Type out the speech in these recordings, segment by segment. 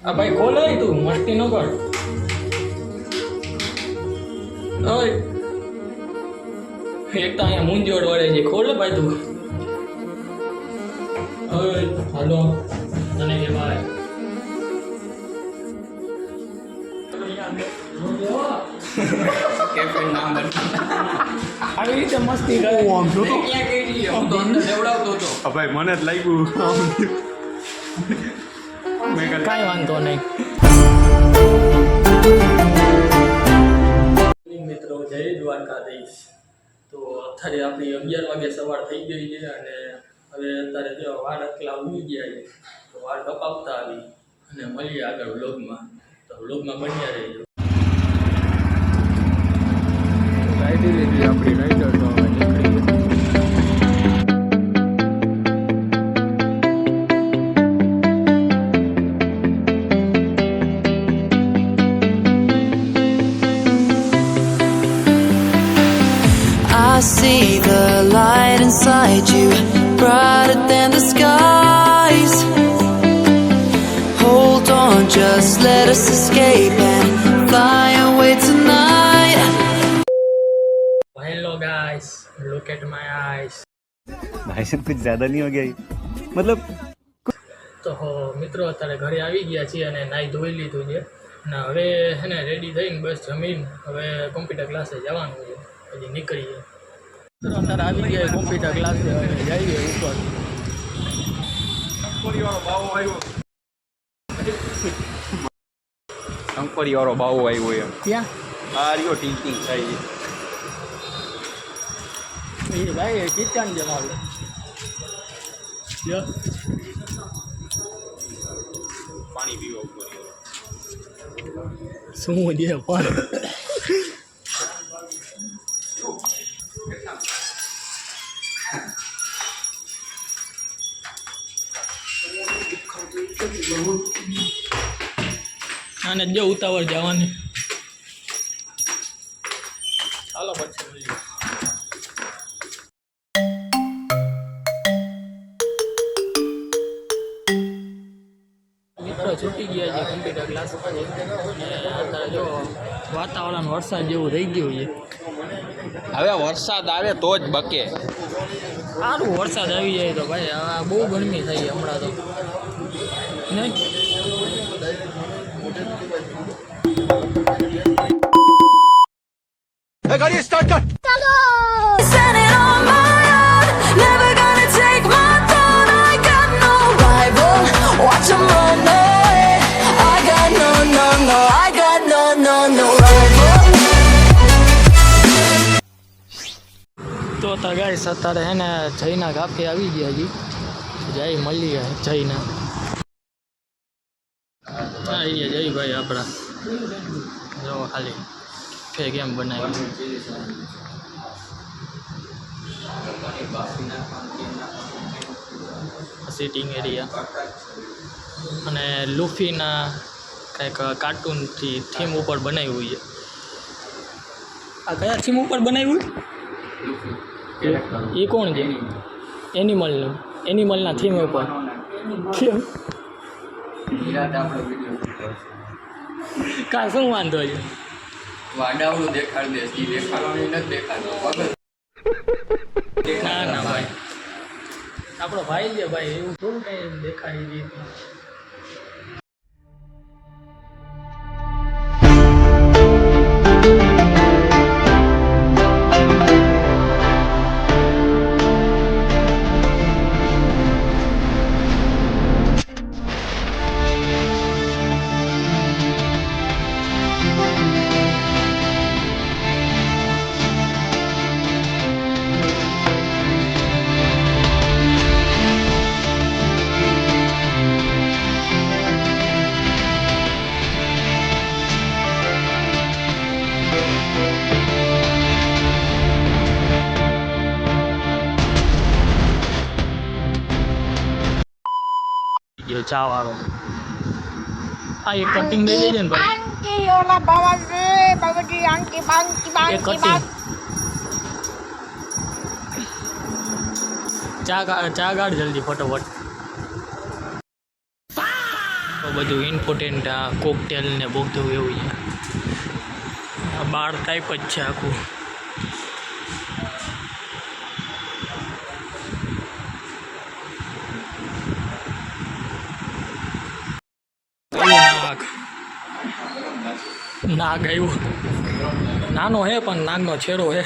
આ ભાઈ ખોલ તું મસ્તી ન કર. ઓય એક તો અહીંયા મૂંઝવડ વળે છે. ખોલ ભાઈ તું. ઓય હાલો તને કે ભાઈ કેફે નામ આવી રીતે મસ્તી કરું આમ જો તો ક્યાં કરી હું તો અંદર દેવડાવતો હતો. ભાઈ મને જ લાગ્યું કાંઈ વાંધો નહીં. મિત્રો જય દ્વારકાધીશ. તો અત્યારે આપણી 11 વાગે સવાર થઈ ગઈ છે અને હવે અત્યારે જો વાળ એટલા ઉગી ગયા છે તો વાળ કપાવતા આવી અને મળીએ આગળ વ્લોગમાં. તો વ્લોગમાં બન્યા રહેજો. રાઈડી લીધી આપણી રાઈડર તો હવે નીકળીએ. I see the light inside you, brighter than the skies. Hold on, just let us escape and fly away tonight. Hello guys, look at my eyes. भाई साहब कुछ ज्यादा नहीं हो गया ये? मतलब તો મિત્રો અત્યારે ઘરે આવી ગયા છીએ અને નાઈ ધોઈ લીધું છે અને હવે હે ને રેડી થઈને બસ જમીન હવે કોમ્પ્યુટર ક્લાસે જવાનું છે. હજી નીકળીએ. તો અત્યારે આવી ગયા કોમ્પ્યુટર ક્લાસે હવે જઈએ ઉપર. શંકરી વાળો બાવો આવ્યો એમ ક્યાં આ રહ્યો ટીચિંગ થાય એ ભાઈ કિચન છે મારું. પાણી પીવો શું દે પણ આને જો ઉતાવળ જવાની. ચાલો પછી મળીએ. મિત્રો છૂટી ગયા છે કોમ્પ્યુટર ક્લાસમાં અત્યારે જો વાતાવરણ વરસાદ જેવું થઈ ગયું છે. હવે વરસાદ આવે તો જ બકે. સારું વરસાદ આવી જાય તો ભાઈ આ બહુ ગરમી થઈ હમણાં તો નહીં. ગાડી સ્ટાર્ટ કર. Set it on my own, never gonna take my throne. I got no rival, watch 'em run away. I got no rival. તો ગાઈસ અત્યારે હે ને જયના કાફે આવી ગયા જી. જય મળીએ જયના. હા એ જયભાઈ આપણા જો ખાલી ફે કેમ બનાવી સિટિંગ એરિયા અને લુફીના કંઈક કાર્ટૂનથી થીમ ઉપર બનાવ્યું છે. આ કયા થીમ ઉપર બનાવ્યું? એ કોણ છે? એનિમલના થીમ ઉપર કેમ કાંઈ શું વાંધો છે? વાડાવડું દેખાડ દે ઈ દેખાડવાનું નથી દેખાડતું. ના ના ભાઈ આપણો ભાઈ છે ભાઈ એવું થોડું કંઈ દેખાડી દે. ગયો ચા વાળો. આ એક કટિંગ દઈ દેજે ને ભાઈ. એક કટિંગ ચા ગાળ જલ્દી ફટોફટ. તો બધું ઇમ્પોર્ટન્ટ આ કોકટેલ ને બધું એવું છે. આ બાર ટાઈપ જ છે આખું. નાગ આવ્યું. નાનો હે પણ નાગનો છેડો હે.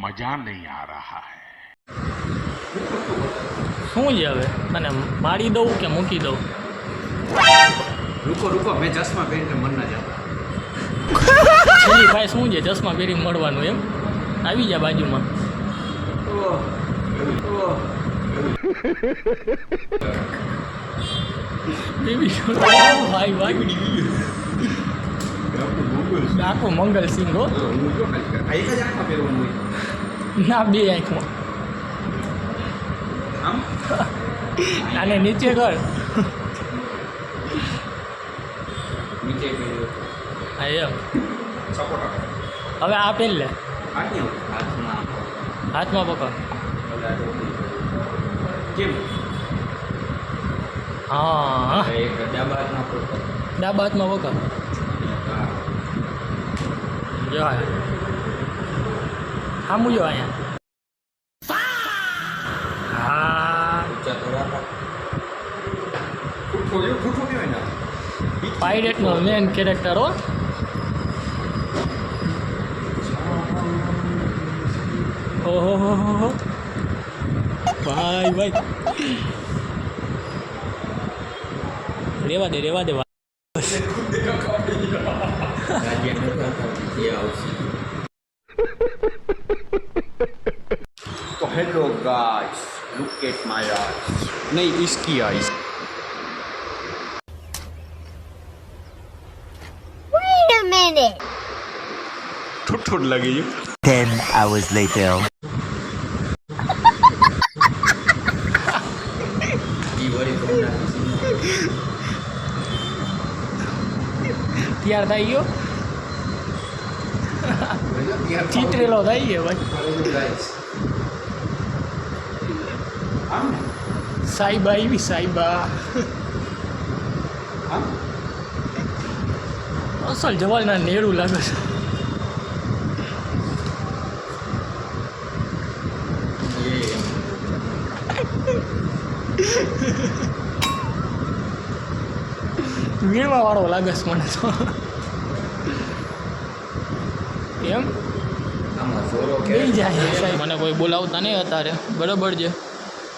मजा नहीं आ रहा है. શું છે હવે? મને મારી દઉં કે મૂકી દઉં? रुको मैं चश्मा पहन के मर ना जाता. છેલ્લી ભાઈ શું છે? ચશ્મા પહેરી મળવાનું એમ? આવી જા બાજુમાં. બેબી ભાઈ ભાઈ આખો મંગલ સિંહ હો. ના બે આંખમાં. આને નીચે કર. હા એમ. હવે આ પહેલ લે. હાથમાં પકડ. હા ડાબા હાથમાં પકડ. જો હા મુજો અહીંયા. હા પાયરેટનો મેન કેરેક્ટર હો. ઓહો ભાઈ ભાઈ રેવા દે तो hello guys, look at my eyes. नहीं, इसकी आईज. Wait a minute. ठुट लगी. 10 hours later. તૈયાર થઈ ગયો. ચીતરેલો થઈ ગયો ભાઈ. સાઈબા આવી સાઈબા. અસલ જવાલના નેરું લાગે છે. વીણવા વાળો લાગે છે મને તો. એમ નહીં જાય સાહેબ. મને કોઈ બોલાવતા નહીં અત્યારે. બરાબર છે.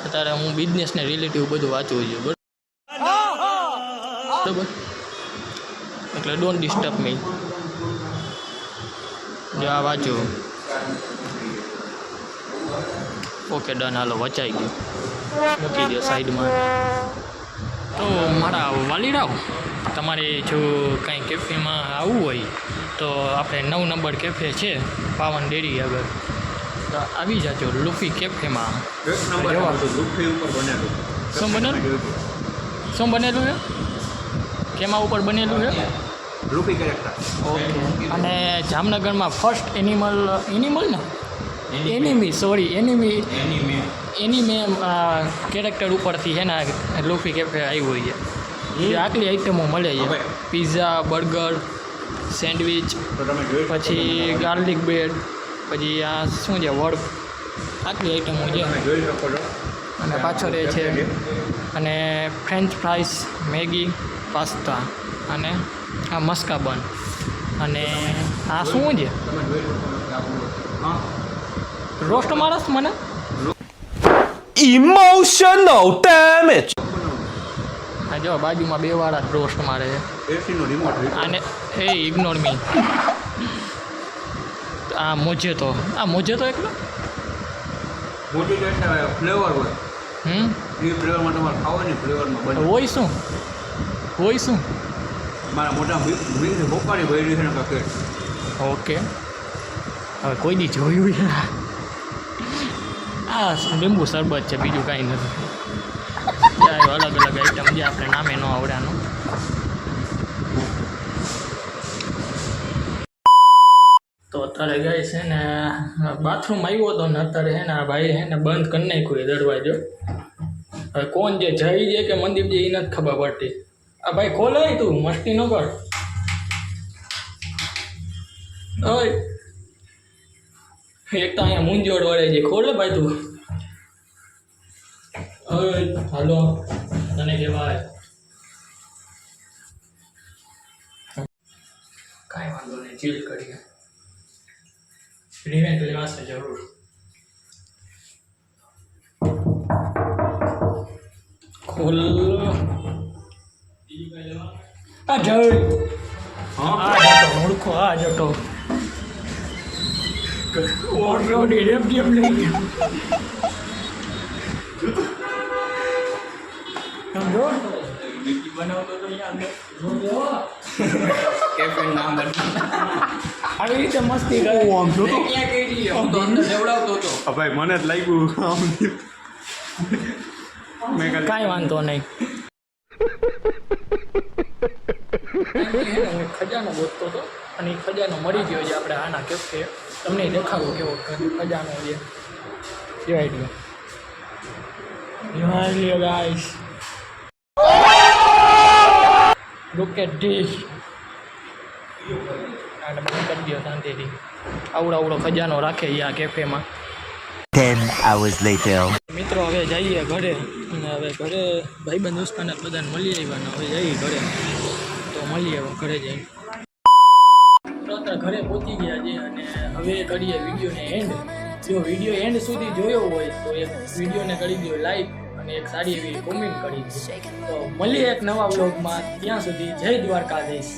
અત્યારે હું બિઝનેસને રિલેટિવ બધું વાંચવું છું. બરાબર. એટલે ડોન્ટ ડિસ્ટર્બ મી. જો આ વાંચું. Okay done. હાલો વચાઈ ગયું. મૂકી દો સાઈડમાં. તો મારા વાલીડાઓ, તમારે જો કાંઈ કેફેમાં આવવું હોય તો આપણે 9 નંબર કેફે છે પાવન ડેરી આગળ. તો આવી જાજો લુફી કેફેમાં. શું બનેલું? શું બનેલું છે? કેમાં ઉપર બનેલું છે? લુફી કેરેક્ટર. ઓકે. અને જામનગરમાં ફર્સ્ટ એનિમલ ને એનિમે કેરેક્ટર ઉપરથી છે ને લુફી કેફે આવ્યું હોય છે. આટલી આઈટમો મળે છે. પિઝા, બર્ગર, સેન્ડવિચ, પછી ગાર્લિક બ્રેડ, પછી આ શું છે વર્ક. આટલી આઈટમો છે. અને પાછળ એ છે. અને ફ્રેન્ચ ફ્રાઈસ, મેગી, પાસ્તા અને આ મસ્કા બન. અને આ શું છે? રોસ્ટ મારસ મને. Emotional damage. હા જો બાજુમાં બે વાળા રોસ્ટ મારે છે. એસીનો રિમોટ. આને એ ઇગ્નોર મી. આ મોજેતો એકલો મોટી એટલે ફ્લેવર હોય. એ ફ્લેવરમાં તમારે ખાવાની ફ્લેવરમાં બને. હોય શું મારા મોટા વીંગ બોપાની ભરી છે ને કાકે. ઓકે. હવે કોઈ દી જોયું છે? આ લીંબુ શરબત છે, બીજું કાંઈ નથી. અલગ અલગ આઈટમ જે આપણે નામે ન આવડ્યાનું. તો અત્યારે ગઈ છે ને બાથરૂમ આવ્યો હતો ને અત્યારે છે ને આ ભાઈ છે ને બંધ કરી નાખ્યું એ દરવાજો. હવે કોણ જે જઈ છે કે મંદિર જે એ નથી ખબર પડતી. આ ભાઈ ખોલે તું મસ્તી ન કર. ઓય એક તો અહીંયા મૂંઝવડ વળે છે. ખોલે ભાઈ તું. ઓય હાલો તને કહેવાય કાંઈ વાંધો નહીં, ચીલ કરીએ. રિવેન્ટ લેવાશે જરૂર. ખોલ. આ જય આ જતો ઓળખો. આ જતો ઓલરેડી રેપ જેમ લઈ ગયો. સમજો બનાવતો તો અહીંયા કેફે નામ આવી રીતે મસ્તી કરે. આમ જો તો ક્યાં કરી હું તો અંદર લેવડાવતો હતો. ભાઈ મને જ લાગ્યું આમ મેં કાંઈ વાંધો નહીં. હું ખજાનો ગોતતો હતો અને એ ખજાનો મળી ગયો છે આપણે આના કેફે. તમને દેખાડો કેવો ખજાનો છે. જોઈ લ્યો, જોઈ લ્યો ગાઈસ. Look at this. આને બંધ કરી દો શાંતિથી. આવડો ખજાનો રાખે છે આ કેફેમાં. 10 hours later. મિત્રો હવે જઈએ ઘરે અને હવે ઘરે ભાઈબંધ દોસ્તાને બધાને મળી આવ્યા. હવે જઈએ ઘરે તો મળીએ ઘરે જઈને. અત્યારે ઘરે પહોંચી ગયા છે અને હવે કરીએ વિડીયોને એન્ડ. જો વિડીયો એન્ડ સુધી જોયો હોય તો એક વિડીયોને કરી દો લાઈક અને એક સારી એવી કોમેન્ટ કરી દો. તો મળીએ એક નવા વ્લોગમાં. ત્યાં સુધી જય દ્વારકાધીશ.